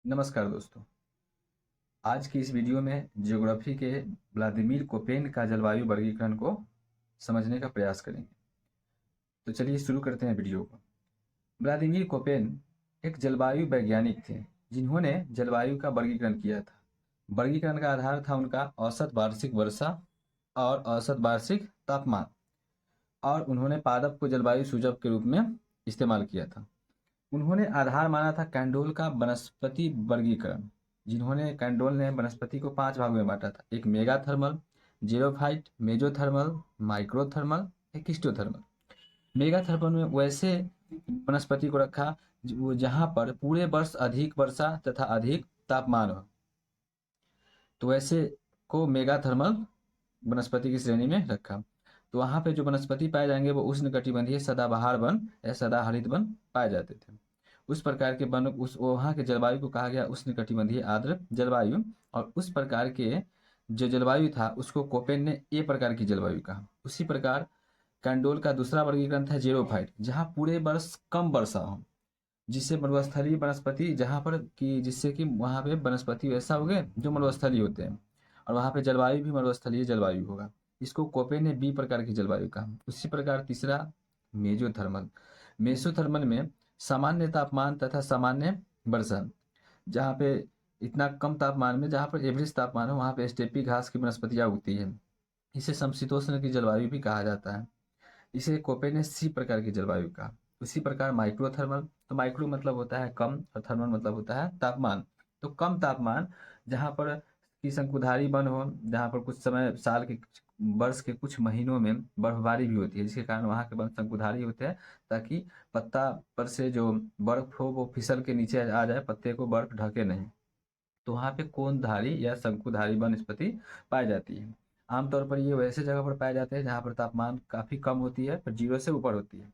नमस्कार दोस्तों। आज की इस वीडियो में ज्योग्राफी के व्लादिमीर कोपेन का जलवायु वर्गीकरण को समझने का प्रयास करेंगे। तो चलिए शुरू करते हैं वीडियो को। व्लादिमीर कोपेन एक जलवायु वैज्ञानिक थे जिन्होंने जलवायु का वर्गीकरण किया था। वर्गीकरण का आधार था उनका औसत वार्षिक वर्षा और औसत वार्षिक तापमान, और उन्होंने पादप को जलवायु सूचक के रूप में इस्तेमाल किया था। उन्होंने आधार माना था कैंडोल का वनस्पति वर्गीकरण। जिन्होंने कैंडोल ने वनस्पति को 5 भागों में बांटा था। एक मेगाथर्मल, जेरोफाइट, मेजोथर्मल, माइक्रोथर्मल, एकिस्टोथर्मल। मेगाथर्मल में वैसे वनस्पति को रखा जहां पर पूरे वर्ष अधिक वर्षा तथा अधिक तापमान हो, तो वैसे को मेगाथर्मल वनस्पति की श्रेणी में रखा। तो वहां पे जो वनस्पति पाए जाएंगे वो उष्णकटिबंधीय सदाबहार वन या सदाहरित वन पाए जाते थे। उस प्रकार के वन, उस वहाँ के जलवायु को कहा गया उष्णकटिबंधीय आर्द्र जलवायु। और उस प्रकार के जो जलवायु था उसको कोपेन ने ए प्रकार की जलवायु कहा। उसी प्रकार कैंडोल का दूसरा वर्गीकरण था जेरोफाइट, जहाँ पूरे वर्ष कम वर्षा हो, जिससे मरुस्थलीय वनस्पति, जहाँ पर कि जिससे कि वहाँ पे वनस्पति वैसा हो गए जो मरुस्थलीय होते हैं, और वहाँ पे जलवायु भी मरुस्थलीय जलवायु होगा। इसको कोपेन ने बी प्रकार की जलवायु कहा। उसी प्रकार तीसरा मेजोथर्मल। मेसोथर्मल में सामान्य तापमान तथा सामान्य वर्षा, जहाँ पे इतना कम तापमान में, जहाँ पर एवरेज तापमान हो, वहाँ पे स्टेपी घास की वनस्पतियाँ उगती है। इसे समशीतोष्ण की जलवायु भी कहा जाता है। इसे कोपेन ने सी प्रकार की जलवायु कहा। उसी प्रकार माइक्रोथर्मल, तो माइक्रो मतलब होता है कम और थर्मल मतलब होता है तापमान। तो कम तापमान, जहाँ पर की शंकुधारी वन हो, जहाँ पर कुछ समय साल के वर्ष के कुछ महीनों में बर्फबारी भी होती है, जिसके कारण वहाँ के वन शंकुधारी होते हैं, ताकि पत्ता पर से जो बर्फ हो वो फिसल के नीचे आ जाए, पत्ते को बर्फ ढके नहीं। तो वहाँ पे कोनधारी या शंकुधारी वनस्पति पाई जाती है। आमतौर पर ये वैसे जगह पर पाए जाते हैं जहाँ पर तापमान काफ़ी कम होती है, पर 0 से ऊपर होती है।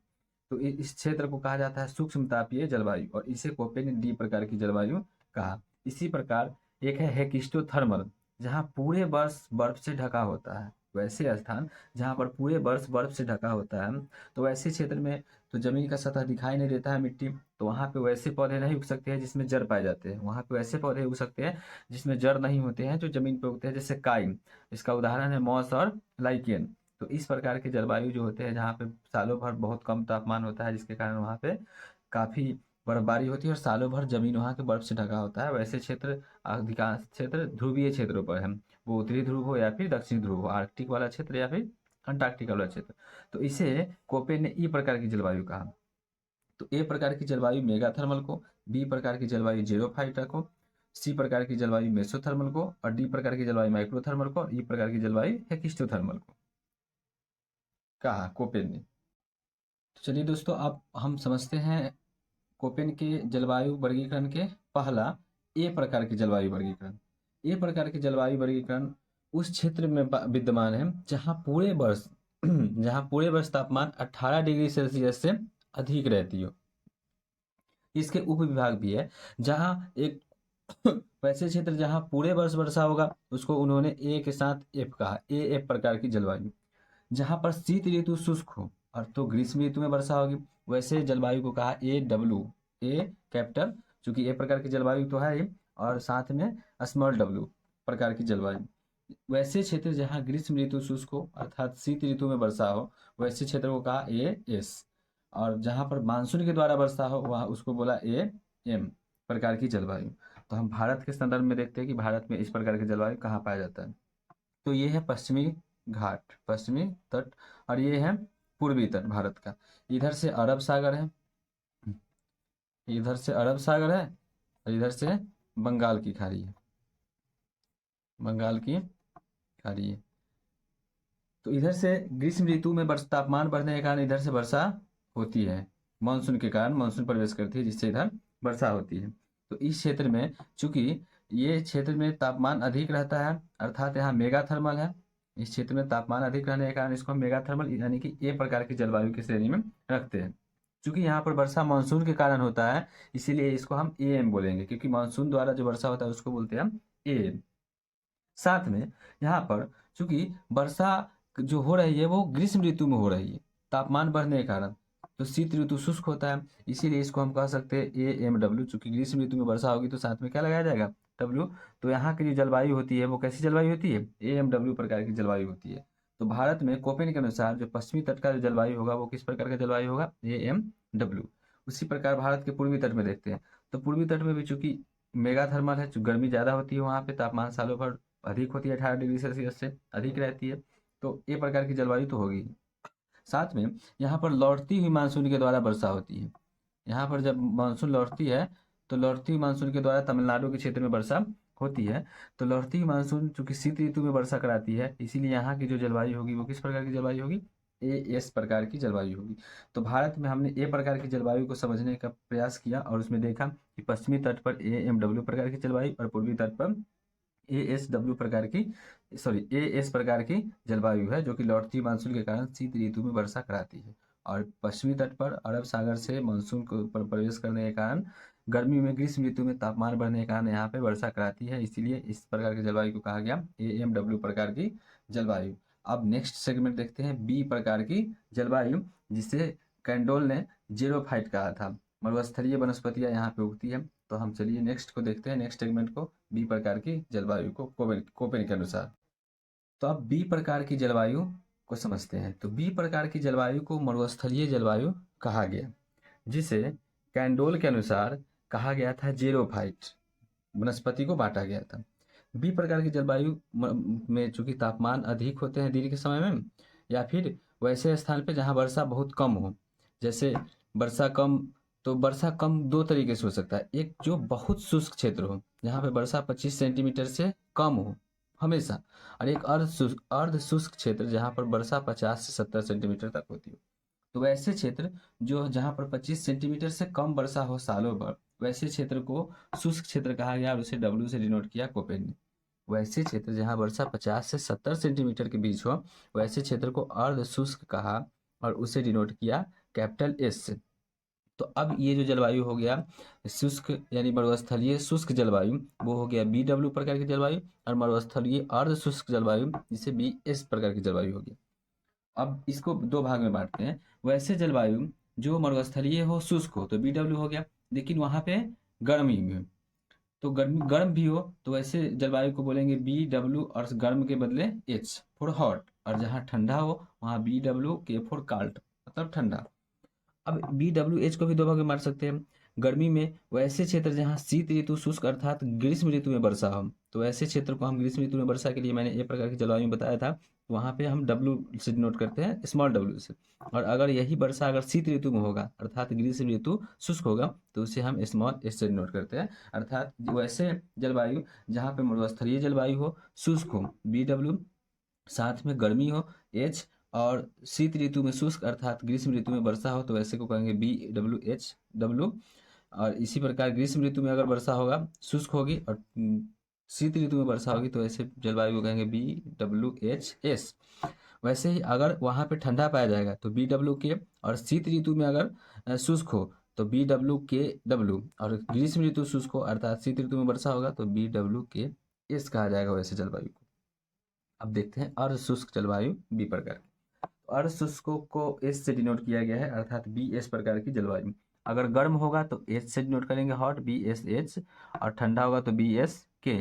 तो इस क्षेत्र को कहा जाता है सूक्ष्म तापीय जलवायु, और इसे कोपेन ने डी प्रकार की जलवायु कहा। इसी प्रकार एक है हेकिस्टोथर्मल, जहाँ पूरे वर्ष बर्फ से ढका होता है। वैसे स्थान जहाँ पर पूरे वर्ष बर्फ से ढका होता है, तो वैसे क्षेत्र में तो जमीन का सतह दिखाई नहीं देता है, मिट्टी, तो वहाँ पे वैसे पौधे नहीं उग सकते हैं जिसमें जड़ पाए जाते हैं। वहाँ पे वैसे पौधे उग सकते हैं जिसमें जड़ नहीं होते हैं, जो जमीन पे उगते हैं, जैसे काई। इसका उदाहरण है मॉस और लाइकेन। तो इस प्रकार के जलवायु जो होते हैं, जहाँ पे सालों भर बहुत कम तापमान होता है, जिसके कारण वहाँ पे काफ़ी बर्फबारी होती है और सालों भर जमीन वहाँ के बर्फ से ढका होता है। वैसे क्षेत्र, अधिकांश क्षेत्र ध्रुवीय क्षेत्रों पर है, वो उत्तरी ध्रुव हो या फिर दक्षिणी ध्रुव हो, आर्कटिक वाला क्षेत्र या फिर अंटार्कटिक वाला क्षेत्र। तो इसे कोपेन ने ई प्रकार की जलवायु कहा। तो ए प्रकार की जलवायु मेगाथर्मल को, बी प्रकार की जलवायु जेरोफाइटा को, सी प्रकार की जलवायु मेसोथर्मल को, और डी प्रकार की जलवायु माइक्रोथर्मल को, और ई प्रकार की जलवायु हेकिस्टोथर्मल को कहा कोपेन ने। तो चलिए दोस्तों, अब हम समझते हैं कोपेन के जलवायु वर्गीकरण के पहला ए प्रकार की जलवायु वर्गीकरण। ए प्रकार की जलवायु वर्गीकरण उस क्षेत्र में विद्यमान है जहाँ पूरे वर्ष जहाँ पूरे वर्ष तापमान 18 डिग्री सेल्सियस से अधिक रहती हो। इसके उप विभाग भी है, जहाँ एक वैसे क्षेत्र जहाँ पूरे वर्ष वर्षा होगा उसको उन्होंने ए के साथ एफ कहा, ए एफ प्रकार की जलवायु। जहाँ पर शीत ऋतु शुष्क हो और तो ग्रीष्म ऋतु में वर्षा होगी, वैसे जलवायु को कहा ए डब्ल्यू, ए कैपिटल, चूंकि ए प्रकार की जलवायु तो है ही, और साथ में स्मॉल डब्ल्यू प्रकार की जलवायु। वैसे क्षेत्र जहाँ ग्रीष्म ऋतु शुष्क हो अर्थात शीत ऋतु में वर्षा हो, वैसे क्षेत्र को कहा ए एस। और जहाँ पर मानसून के द्वारा वर्षा हो वहाँ उसको बोला ए एम प्रकार की जलवायु। तो हम भारत के संदर्भ में देखते हैं कि भारत में इस प्रकार की जलवायु कहाँ पाया जाता है। तो ये है पश्चिमी घाट, पश्चिमी तट, और ये है पूर्वी तट भारत का। इधर से अरब सागर है, इधर से अरब सागर है, और इधर से बंगाल की खाड़ी है, बंगाल की खाड़ी है। तो इधर से ग्रीष्म ऋतु में वर्ष तापमान बढ़ने के कारण इधर से वर्षा होती है, मानसून के कारण मानसून प्रवेश करती है, जिससे इधर वर्षा होती है। तो इस क्षेत्र में चूंकि ये क्षेत्र में तापमान अधिक रहता है, अर्थात यहाँ मेगा थर्मल है, इस क्षेत्र में तापमान अधिक रहने के कारण इसको हम मेगा थर्मल यानी कि ए प्रकार की जलवायु की श्रेणी में रखते हैं। चूंकि यहाँ पर वर्षा मानसून के कारण होता है, इसीलिए इसको हम ए एम बोलेंगे, क्योंकि मानसून द्वारा जो वर्षा होता है उसको बोलते हैं हम ए। साथ में यहाँ पर चूंकि वर्षा जो हो रही है वो ग्रीष्म ऋतु में हो रही है तापमान बढ़ने के कारण, तो शीत ऋतु शुष्क होता है, इसीलिए इसको हम कह सकते हैं AMW। चूंकि ग्रीष्म ऋतु में वर्षा होगी तो साथ में क्या लगाया जाएगा, W। तो यहाँ की जो जलवायु होती है वो कैसी जलवायु होती है, AMW प्रकार की जलवायु होती है। तो भारत में कोपेन के अनुसार जो पश्चिमी तट का जो जलवायु होगा वो किस प्रकार का जलवायु होगा, AMW। उसी प्रकार भारत के पूर्वी तट में देखते हैं, तो पूर्वी तट में भी चूंकि मेगा थर्मल है, गर्मी ज़्यादा होती है, वहाँ पे तापमान सालों भर अधिक होती है, 18 डिग्री सेल्सियस से अधिक रहती है, तो ये प्रकार की जलवायु तो होगी। साथ में यहाँ पर लौटती हुई मानसून के द्वारा वर्षा होती है। यहाँ पर जब मानसून लौटती है तो लौटती हुई मानसून के द्वारा तमिलनाडु के क्षेत्र में वर्षा होती है। तो लौटती हुई मानसून चूंकि शीत ऋतु में वर्षा कराती है, इसीलिए यहाँ की जो जलवायु होगी वो किस प्रकार की जलवायु होगी, AS प्रकार की जलवायु होगी। तो भारत में हमने ए प्रकार की जलवायु को समझने का प्रयास किया और उसमें देखा कि पश्चिमी तट पर AMW प्रकार की जलवायु और पूर्वी तट पर ASW प्रकार की AS प्रकार की जलवायु है, जो कि लौटती मानसून के कारण शीत ऋतु में वर्षा कराती है। और पश्चिमी तट पर अरब सागर से मानसून को प्रवेश करने के कारण गर्मी में, ग्रीष्म ऋतु में तापमान बढ़ने के कारण यहाँ पे वर्षा कराती है, इसीलिए इस प्रकार की जलवायु को कहा गया AMW प्रकार की जलवायु। अब नेक्स्ट सेगमेंट देखते हैं बी प्रकार की जलवायु, जिसे कैंडोल ने जेरोफाइट कहा था। मरुस्थलीय वनस्पतियां यहाँ पे उगती है। तो हम चलिए नेक्स्ट को देखते हैं, नेक्स्ट सेगमेंट को, बी प्रकार की जलवायु को कोपेन के अनुसार। तो अब बी प्रकार की जलवायु को समझते हैं। तो बी प्रकार की जलवायु को मरुस्थलीय जलवायु कहा गया, जिसे कैंडोल के अनुसार कहा गया था जेरोफाइट, वनस्पति को बांटा गया था। बी प्रकार की जलवायु में चूंकि तापमान अधिक होते हैं दिन के समय में, या फिर वैसे स्थान पे जहाँ वर्षा बहुत कम हो, जैसे वर्षा कम, तो वर्षा कम दो तरीके से हो सकता है। एक जो बहुत शुष्क क्षेत्र हो, जहाँ पे वर्षा 25 सेंटीमीटर से कम हो हमेशा, और एक अर्ध शुष्क क्षेत्र जहाँ पर वर्षा 50 से 70 सेंटीमीटर तक होती हो। तो वैसे क्षेत्र जो जहाँ पर 25 सेंटीमीटर से कम वर्षा हो सालों भर, वैसे क्षेत्र को शुष्क क्षेत्र कहा गया और उसे W से डिनोट किया कोपेन ने। वैसे क्षेत्र जहाँ वर्षा 50 से 70 सेंटीमीटर के बीच हो, वैसे क्षेत्र को अर्ध शुष्क कहा और उसे डिनोट किया कैपिटल S से। तो अब ये जो जलवायु हो गया शुष्क यानी मरुस्थलीय शुष्क जलवायु, वो हो गया BW प्रकार की जलवायु, और मरुस्थलीय अर्ध शुष्क जलवायु जिसे BS प्रकार की जलवायु होगी। अब इसको दो भाग में बांटते हैं। वैसे जलवायु जो मरुस्थलीय हो, शुष्क हो, तो BW हो गया, लेकिन वहाँ पे गर्मी भी हो, तो गर्म भी हो, तो वैसे जलवायु को बोलेंगे BW, और गर्म के बदले H फॉर हॉट, और जहाँ ठंडा हो वहाँ BWK फॉर काल्ट, मतलब ठंडा। अब BWH को भी दो भाग में बांट सकते हैं। गर्मी में वैसे क्षेत्र जहाँ शीत ऋतु शुष्क अर्थात ग्रीष्म ऋतु में वर्षा हो, तो ऐसे क्षेत्र को हम ग्रीष्म ऋतु में वर्षा के लिए मैंने एक प्रकार की जलवायु में बताया था, वहाँ पे हम W से नोट करते हैं, स्मॉल W से। और अगर यही वर्षा अगर शीत ऋतु में होगा अर्थात ग्रीष्म ऋतु शुष्क होगा, तो उसे हम स्मॉल S से नोट करते हैं। अर्थात वैसे जलवायु जहाँ पे मरुस्थलीय जलवायु हो, शुष्क हो BW, साथ में गर्मी हो H, और शीत ऋतु में शुष्क अर्थात ग्रीष्म ऋतु में वर्षा हो, तो ऐसे को कहेंगे BWH। और इसी प्रकार ग्रीष्म ऋतु में अगर वर्षा होगा, शुष्क होगी, और शीत ऋतु में वर्षा होगी, तो ऐसे जलवायु को कहेंगे BWHS। वैसे ही अगर वहाँ पे ठंडा पाया जाएगा तो BWK, और शीत ऋतु में अगर शुष्क हो तो BWKW, और ग्रीष्म ऋतु शुष्क हो अर्थात शीत ऋतु में वर्षा होगा तो BWKS कहा जाएगा वैसे जलवायु को। अब देखते हैं अर्ध शुष्क जलवायु बी प्रकार। अर्ध शुष्क को एस से डिनोट किया गया है, अर्थात BS प्रकार की जलवायु। अगर गर्म होगा तो H से डिनोट करेंगे हॉट, BSH, और ठंडा होगा तो BSK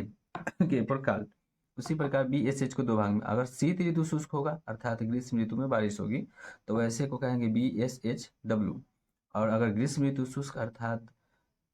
के फॉर काल्ट। उसी प्रकार BSH को दो भाग में, अगर शीत ऋतु शुष्क होगा अर्थात ग्रीष्म ऋतु में बारिश होगी, तो वैसे को कहेंगे BSHW, और अगर ग्रीष्म ऋतु शुष्क अर्थात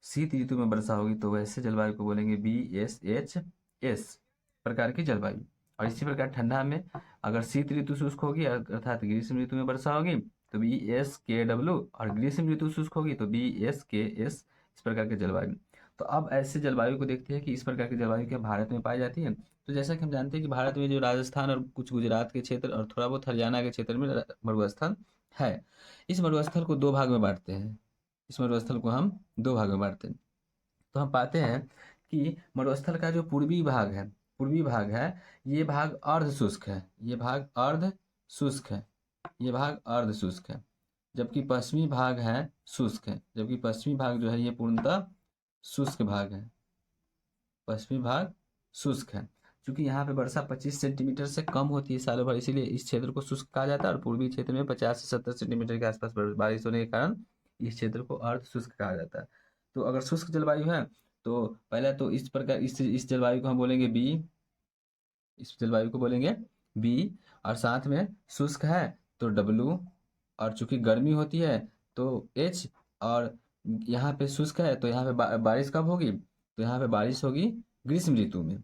शीत ऋतु में वर्षा होगी, तो वैसे जलवायु को बोलेंगे BSHS प्रकार की जलवायु। और इसी प्रकार ठंडा में अगर शीत ऋतु शुष्क होगी अर्थात ग्रीष्म ऋतु में वर्षा होगी तो BSKW, और ग्रीष्म ऋतु शुष्क होगी तो BSKS, इस प्रकार की जलवायु। तो अब ऐसे जलवायु को देखते हैं कि इस प्रकार की जलवायु क्या भारत में पाई जाती है। तो जैसा कि हम जानते हैं कि भारत में जो राजस्थान और कुछ गुजरात के क्षेत्र और थोड़ा बहुत हरियाणा के क्षेत्र में मरुस्थल है। इस मरुस्थल को दो भाग में बांटते हैं, इस मरुस्थल को हम दो भाग में बांटते हैं। तो हम पाते हैं कि मरुस्थल का जो पूर्वी भाग है, ये भाग अर्ध शुष्क है, ये भाग अर्ध शुष्क है, ये भाग अर्ध शुष्क है, जबकि पश्चिमी भाग है शुष्क है, जबकि पश्चिमी भाग जो है ये पूर्णतः शुष्क भाग है, पश्चिमी भाग शुष्क है। चूंकि यहाँ पे वर्षा 25 सेंटीमीटर से कम होती है सालों भर, इसीलिए इस क्षेत्र को शुष्क कहा जाता है। और पूर्वी क्षेत्र में 50 से 70 सेंटीमीटर के आसपास बारिश होने के कारण इस क्षेत्र को अर्ध शुष्क कहा जाता है। तो अगर शुष्क जलवायु है तो पहला तो इस प्रकार इस जलवायु को हम बोलेंगे बी, इस जलवायु को बोलेंगे बी। और साथ में शुष्क है तो डब्लू, और चूंकि गर्मी होती है तो एच। और यहाँ पे शुष्क है तो यहाँ पे बारिश कब होगी, तो यहाँ पे बारिश होगी ग्रीष्म ऋतु में,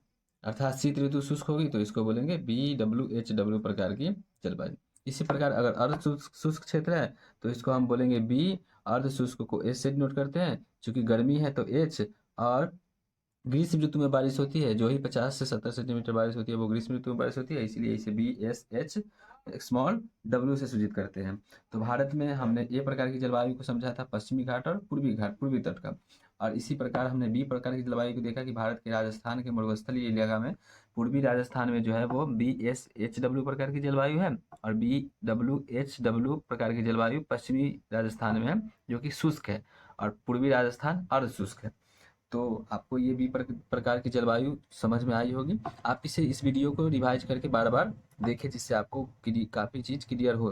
अर्थात शीत ऋतु शुष्क होगी, तो इसको बोलेंगे बी डब्ल्यू एच डब्ल्यू प्रकार की जलवायु। इसी प्रकार अगर अर्ध शुष्क शुष्क क्षेत्र है तो इसको हम बोलेंगे बी, अर्ध शुष्क को एच से नोट करते हैं, चूंकि गर्मी है तो एच। और ग्रीष्म ऋतु में बारिश होती है, जो ही 50 से 70 सेंटीमीटर बारिश होती है वो ग्रीष्म ऋतु में बारिश होती है, इसलिए इसे B S H small W से सूचित करते हैं। तो भारत में हमने ए प्रकार की जलवायु को समझा था, पश्चिमी घाट और पूर्वी घाट, पूर्वी तट का। और इसी प्रकार हमने बी प्रकार की जलवायु को देखा कि भारत के राजस्थान के मरुस्थलीय इलाका में, पूर्वी राजस्थान में जो है वो बी एस एच डब्ल्यू प्रकार की जलवायु है, और बी डब्ल्यू एच डब्ल्यू प्रकार की जलवायु पश्चिमी राजस्थान में है, जो कि शुष्क है, और पूर्वी राजस्थान अर्ध शुष्क है। तो आपको ये भी प्रकार की जलवायु समझ में आई होगी। आप इस वीडियो को रिवाइज करके बार बार देखें, जिससे आपको काफ़ी चीज़ क्लियर हो,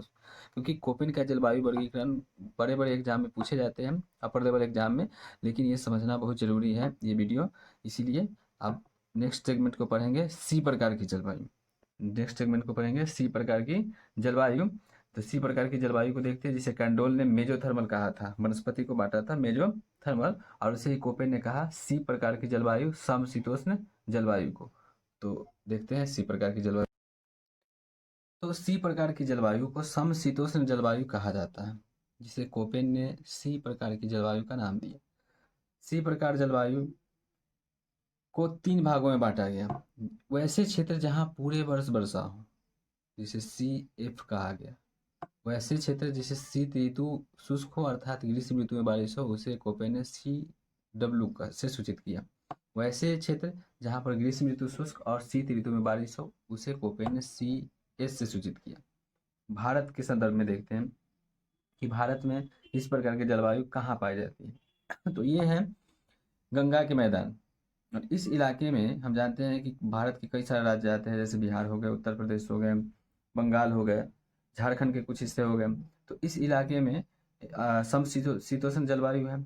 क्योंकि कोपेन का जलवायु वर्गीकरण बड़े बड़े एग्जाम में पूछे जाते हैं, अपर लेवल एग्जाम में, लेकिन ये समझना बहुत ज़रूरी है ये वीडियो। इसीलिए आप नेक्स्ट सेगमेंट को पढ़ेंगे सी प्रकार की जलवायु, नेक्स्ट सेगमेंट को पढ़ेंगे सी प्रकार की जलवायु। तो सी प्रकार की जलवायु को देखते हैं, जिसे कैंडोल ने मेजोथर्मल कहा था, वनस्पति को बांटा था मेजोथर्मल, और उसे ही कोपेन ने कहा सी प्रकार की जलवायु, समशीतोष्ण जलवायु को। तो देखते हैं सी प्रकार की जलवायु। तो सी प्रकार की जलवायु को समशीतोष्ण जलवायु कहा जाता है, जिसे कोपेन ने सी प्रकार की जलवायु का नाम दिया। सी प्रकार जलवायु को 3 भागों में बांटा गया। वैसे क्षेत्र जहाँ पूरे वर्ष वर्षा हो, जिसे सी एफ कहा गया। वैसे क्षेत्र जिसे शीत ऋतु शुष्क हो, अर्थात ग्रीष्म ऋतु में बारिश हो, उसे कोपेन ने सी डब्ल्यू का से सूचित किया। वैसे क्षेत्र जहाँ पर ग्रीष्म ऋतु शुष्क और शीत ऋतु में बारिश हो, उसे कोपेन ने सी एस से सूचित किया। भारत के संदर्भ में देखते हैं कि भारत में इस प्रकार की जलवायु कहाँ पाई जाती है। तो ये है गंगा के मैदान, और इस इलाके में हम जानते हैं कि भारत के कई सारे राज्य आते हैं, जैसे बिहार हो गए, उत्तर प्रदेश हो गए, बंगाल हो गए, झारखंड के कुछ हिस्से हो गए। तो इस इलाके में समशीतोष्ण जलवायु है,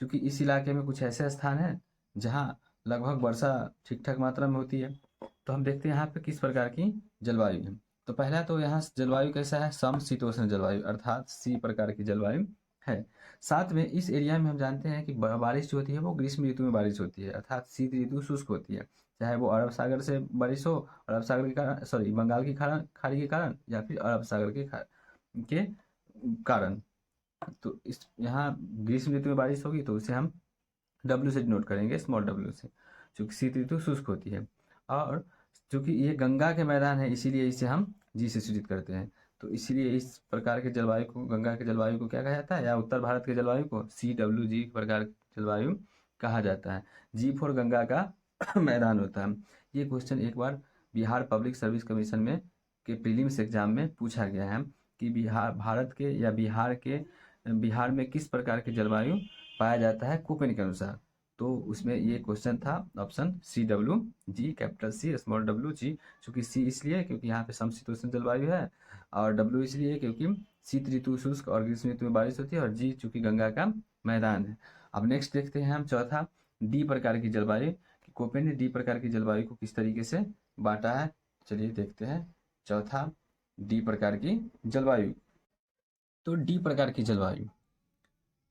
क्योंकि इस इलाके में कुछ ऐसे स्थान हैं जहाँ लगभग वर्षा ठीक ठाक मात्रा में होती है। तो हम देखते हैं यहाँ पे किस प्रकार की जलवायु है। तो पहला तो यहाँ जलवायु कैसा है, समशीतोष्ण जलवायु, अर्थात सी प्रकार की जलवायु है। साथ में इस एरिया में हम जानते हैं कि बारिश जो होती है वो ग्रीष्म ऋतु में बारिश होती है, अर्थात शीत ऋतु शुष्क होती है, चाहे वो अरब सागर से बारिश हो, अरब सागर के कारण, सॉरी, बंगाल की खाड़ी के कारण, या फिर अरब सागर के कारण। तो इस यहाँ ग्रीष्म ऋतु में बारिश होगी तो उसे हम डब्ल्यू से नोट करेंगे, स्मॉल डब्ल्यू से, क्योंकि शीत ऋतु शुष्क होती है। और चूंकि ये गंगा के मैदान है, इसीलिए इसे हम जी से सूचित करते हैं। तो इसीलिए इस प्रकार के जलवायु को, गंगा के जलवायु को क्या कहा जाता है, या उत्तर भारत के जलवायु को सी डब्ल्यू जी प्रकार की जलवायु कहा जाता है। जी फॉर गंगा का मैदान होता है। ये क्वेश्चन एक बार बिहार पब्लिक सर्विस कमीशन में के प्रीलिम्स एग्जाम में पूछा गया है कि भारत के या बिहार में किस प्रकार की जलवायु पाया जाता है कोपेन के अनुसार। तो उसमें ये क्वेश्चन था option C W G, capital C small W G. चूंकि सी इसलिए क्योंकि यहाँ पे समशीतोष्ण जलवायु है, और डब्ल्यू इसलिए क्योंकि शीत ऋतु शुष्क और ग्रीष्म ऋतु में बारिश होती है, और जी चूंकि गंगा का मैदान है। अब नेक्स्ट देखते हैं हम चौथा, डी प्रकार की जलवायु, कि कोपेन ने डी प्रकार की जलवायु को किस तरीके से बांटा है। चलिए देखते हैं चौथा, डी प्रकार की जलवायु। तो डी प्रकार की जलवायु,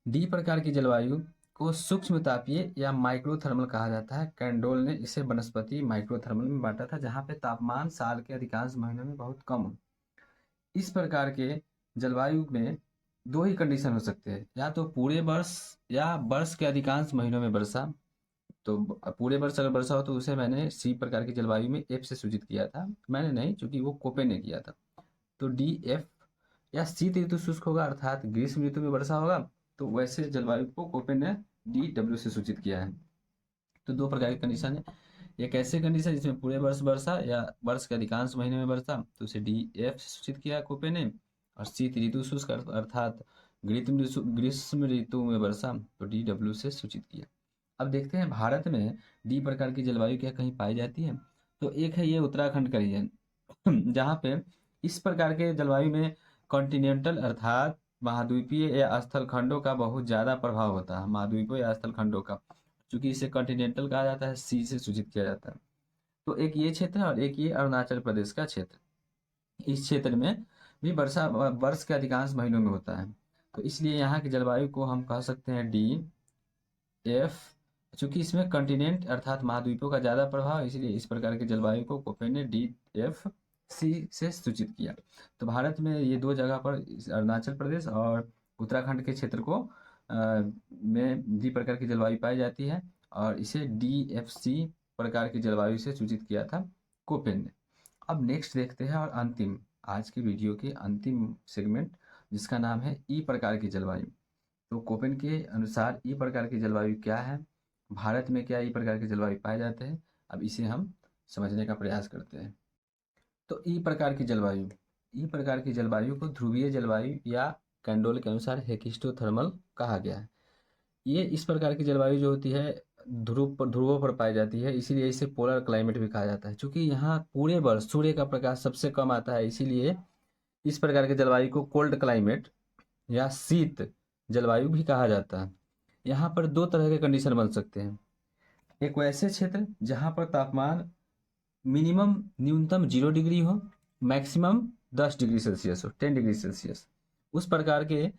डी प्रकार की जलवायु को सूक्ष्म तापीय या माइक्रोथर्मल कहा जाता है। कैंडोल ने इसे वनस्पति माइक्रोथर्मल में बांटा था, जहाँ पे तापमान साल के अधिकांश महीनों में बहुत कम हो। इस प्रकार के जलवायु में दो ही कंडीशन हो सकते हैं, या तो पूरे वर्ष या वर्ष के अधिकांश महीनों में वर्षा। तो पूरे वर्ष अगर वर्षा हो तो उसे मैंने सी प्रकार की जलवायु में एफ से सूचित किया था, मैंने नहीं, क्योंकि वो कोपेन ने किया था। तो डी एफ, या शीत ऋतु शुष्क होगा, अर्थात ग्रीष्म ऋतु में वर्षा होगा, तो वैसे जलवायु को कोपेन ने डी डब्ल्यू से सूचित किया है। तो दो प्रकार की कंडीशन है, एक ऐसे कंडीशन जिसमें पूरे वर्ष वर्षा या वर्ष के अधिकांश महीने में वर्षा, तो उसे डी एफ से सूचित किया कोपेन ने। और शीत ऋतु शुष्क अर्थात ग्रीष्म ऋतु में वर्षा, तो डी डब्ल्यू से सूचित किया। अब देखते हैं भारत में डी प्रकार की जलवायु क्या कहीं पाई जाती है। तो एक है ये उत्तराखंड का रीजन जहाँ पे इस प्रकार के जलवायु में कॉन्टिनेंटल अर्थात महाद्वीपीय या स्थल खंडों का बहुत ज़्यादा प्रभाव होता है, महाद्वीपों या स्थल खंडों का, क्योंकि इसे कॉन्टिनेंटल कहा जाता है, सी से सूचित किया जाता है। तो एक ये क्षेत्र है और एक ये अरुणाचल प्रदेश का क्षेत्र। इस क्षेत्र में भी वर्षा वर्ष के अधिकांश महीनों में होता है, तो इसलिए यहाँ की जलवायु को हम कह सकते हैं डी एफ। चूंकि इसमें कंटिनेंट अर्थात महाद्वीपों का ज़्यादा प्रभाव, इसलिए इस प्रकार की जलवायु को कोपेन ने डी एफ सी से सूचित किया। तो भारत में ये दो जगह पर अरुणाचल प्रदेश और उत्तराखंड के क्षेत्र को में डी प्रकार की जलवायु पाई जाती है और इसे डी एफ सी प्रकार की जलवायु से सूचित किया था कोपेन ने। अब नेक्स्ट देखते हैं और अंतिम आज की वीडियो की अंतिम सेगमेंट, जिसका नाम है ई प्रकार की जलवायु। तो कोपेन के अनुसार ई प्रकार की जलवायु क्या है, भारत में क्या ई प्रकार की जलवायु पाए जाते हैं, अब इसे हम समझने का प्रयास करते हैं। तो ई प्रकार की जलवायु, ई प्रकार की जलवायु को ध्रुवीय जलवायु या कैंडोल के अनुसार हेकिस्टोथर्मल कहा गया है। ये इस प्रकार की जलवायु जो होती है ध्रुवों पर पाई जाती है, इसीलिए इसे पोलर क्लाइमेट भी कहा जाता है। क्योंकि यहाँ पूरे वर्ष सूर्य का प्रकाश सबसे कम आता है, इसीलिए इस प्रकार के जलवायु को कोल्ड क्लाइमेट या शीत जलवायु भी कहा जाता है। यहाँ पर दो तरह के कंडीशन बन सकते हैं। एक वैसे क्षेत्र जहाँ पर तापमान मिनिमम न्यूनतम 0 डिग्री हो, मैक्सिमम 10 डिग्री सेल्सियस हो, 10 डिग्री सेल्सियस, उस प्रकार के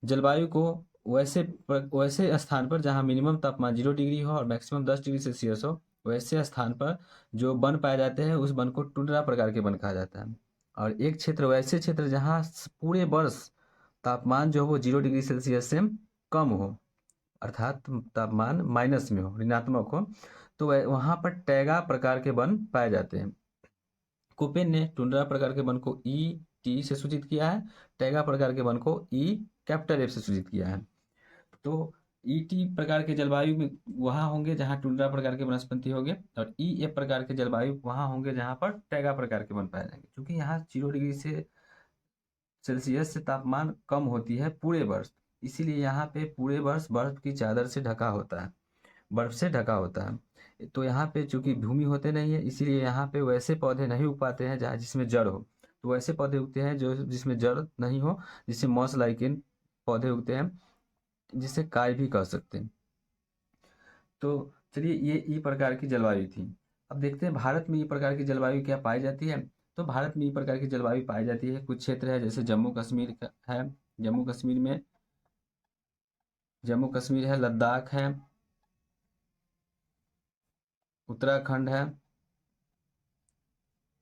जलवायु को वैसे स्थान पर जहाँ मिनिमम तापमान 0 डिग्री हो और मैक्सिमम 10 डिग्री सेल्सियस हो, वैसे स्थान पर जो वन पाए जाते हैं उस वन को टुंड्रा प्रकार के वन कहा जाता है। और एक क्षेत्र वैसे क्षेत्र जहाँ पूरे वर्ष तापमान जो हो वो 0 डिग्री सेल्सियस से कम हो, अर्थात तापमान माइनस में हो, ऋणात्मक हो, तो वहाँ पर टैगा प्रकार के वन पाए जाते हैं। कोपेन ने टुंड्रा प्रकार के वन को ई टी से सूचित किया है, टैगा प्रकार के वन को ई कैपिटल एफ से सूचित किया है। तो ई टी प्रकार के जलवायु में वहाँ होंगे जहाँ टुंड्रा प्रकार के वनस्पति होंगे, और ई एफ प्रकार के जलवायु वहाँ होंगे जहाँ पर टैगा प्रकार के वन पाए जाएंगे। क्योंकि यहाँ 0 डिग्री से सेल्सियस से तापमान कम होती है पूरे वर्ष, इसीलिए यहाँ पे पूरे वर्ष बर्फ की चादर से ढका होता है, बर्फ से ढका होता है। तो यहाँ पे चूंकि भूमि होते नहीं है, इसीलिए यहाँ पे वैसे पौधे नहीं उग पाते हैं जहाँ जिसमें जड़ हो। तो वैसे पौधे उगते हैं जो जिसमें जड़ नहीं हो, जिससे मॉस लाइकेन पौधे उगते हैं, जिसे काय भी कह सकते हैं। तो चलिए ये ई प्रकार की जलवायु थी। अब देखते हैं भारत में ई प्रकार की जलवायु क्या पाई जाती है। तो भारत में ई प्रकार की जलवायु पाई जाती है, कुछ क्षेत्र है जैसे जम्मू कश्मीर है, जम्मू कश्मीर है, लद्दाख है, उत्तराखंड है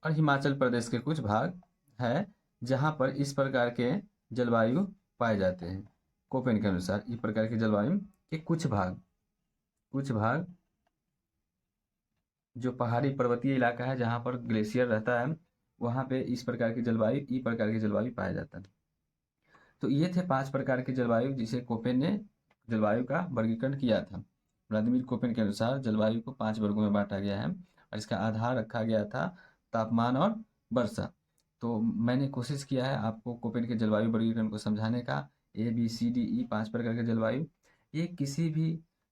और हिमाचल प्रदेश के कुछ भाग है जहाँ पर इस प्रकार के जलवायु पाए जाते हैं। कोपेन के अनुसार इस प्रकार की जलवायु के कुछ भाग जो पहाड़ी पर्वतीय इलाका है जहाँ पर ग्लेशियर रहता है, वहाँ पे इस प्रकार की जलवायु ई प्रकार की जलवायु पाया जाता है। तो ये थे 5 प्रकार की जलवायु जिसे कोपेन ने जलवायु का वर्गीकरण किया था। व्लादिमीर कोपेन के अनुसार जलवायु को 5 वर्गों में बांटा गया है और इसका आधार रखा गया था तापमान और वर्षा। तो मैंने कोशिश किया है आपको कोपेन के जलवायु वर्गीकरण को समझाने का। ABCDE 5 प्रकार के जलवायु, ये किसी भी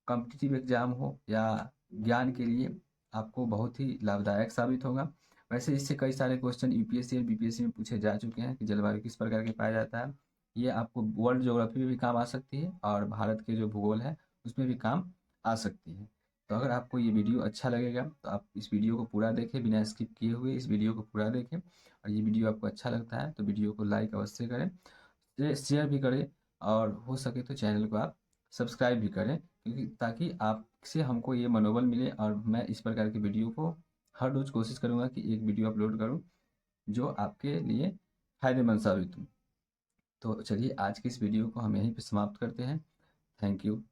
कॉम्पिटिटिव एग्जाम हो या ज्ञान के लिए आपको बहुत ही लाभदायक साबित होगा। वैसे इससे कई सारे क्वेश्चन यूपीएससी और बीपीएससी में पूछे जा चुके हैं कि जलवायु किस प्रकार के पाया जाता है। ये आपको वर्ल्ड ज्योग्राफी में भी काम आ सकती है और भारत के जो भूगोल है उसमें भी काम आ सकती है। तो अगर आपको ये वीडियो अच्छा लगेगा तो आप इस वीडियो को पूरा देखें, बिना स्किप किए हुए इस वीडियो को पूरा देखें। और ये वीडियो आपको अच्छा लगता है तो वीडियो को लाइक अवश्य करें, शेयर भी करें और हो सके तो चैनल को आप सब्सक्राइब भी करें, क्योंकि ताकि आपसे हमको ये मनोबल मिले और मैं इस प्रकार की वीडियो को हर रोज़ कोशिश करूँगा कि एक वीडियो अपलोड करूँ जो आपके लिए फ़ायदेमंद साबित हो। तो चलिए आज की इस वीडियो को हम यहीं पे समाप्त करते हैं। Thank you.